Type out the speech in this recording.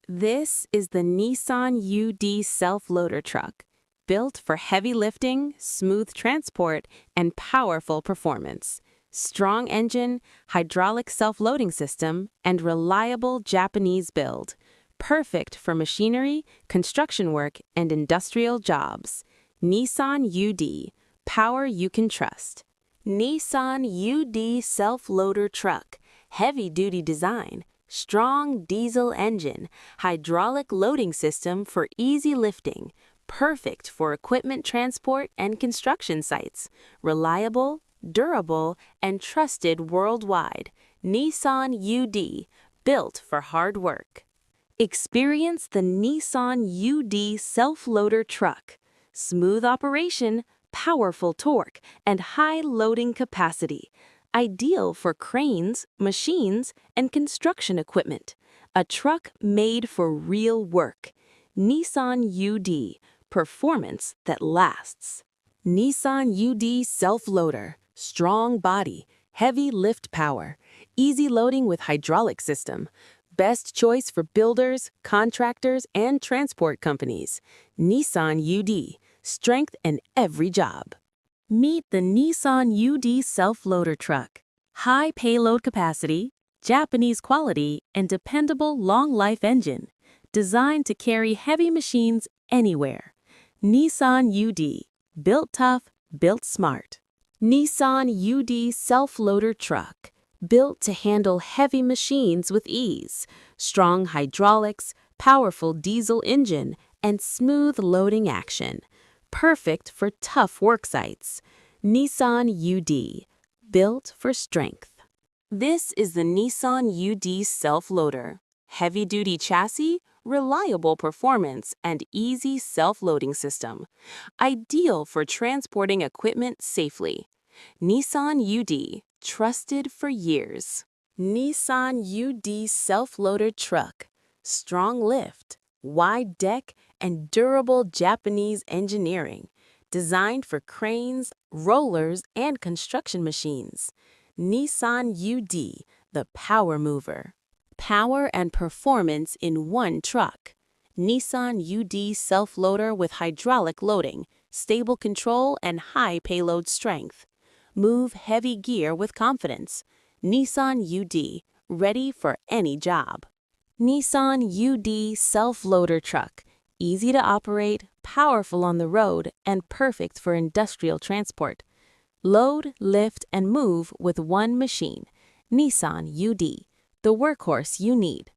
This is the Nissan UD self-loader truck, built for heavy lifting, smooth transport, and powerful performance. Strong engine, hydraulic self-loading system, and reliable Japanese build. Perfect for machinery, construction work, and industrial jobs. Nissan UD, power you can trust. Nissan UD self-loader truck, heavy-duty design, strong diesel engine, hydraulic loading system for easy lifting, perfect for equipment transport and construction sites, reliable, durable, and trusted worldwide. Nissan UD, built for hard work. Experience the Nissan UD self-loader truck. Smooth operation, powerful torque, and high loading capacity. Ideal for cranes, machines, and construction equipment. A truck made for real work. Nissan UD, performance that lasts. Nissan UD self-loader, strong body, heavy lift power, easy loading with hydraulic system. Best choice for builders, contractors, and transport companies. Nissan UD, strength in every job. Meet the Nissan UD self-loader truck. High payload capacity, Japanese quality, and dependable long-life engine. Designed to carry heavy machines anywhere. Nissan UD, built tough, built smart. Nissan UD self-loader truck. Built to handle heavy machines with ease. Strong hydraulics, powerful diesel engine, and smooth loading action. Perfect for tough work sites. Nissan UD, built for strength. This is the Nissan UD self-loader. Heavy-duty chassis, reliable performance, and easy self-loading system. Ideal for transporting equipment safely. Nissan UD, trusted for years. Nissan UD self-loader truck. Strong lift, wide deck, and durable Japanese engineering. Designed for cranes, rollers, and construction machines. Nissan UD, the power mover. Power and performance in one truck. Nissan UD self-loader with hydraulic loading, stable control, and high payload strength. Move heavy gear with confidence. Nissan UD, ready for any job. Nissan UD self-loader truck. Easy to operate, powerful on the road, and perfect for industrial transport. Load, lift, and move with one machine. Nissan UD, the workhorse you need.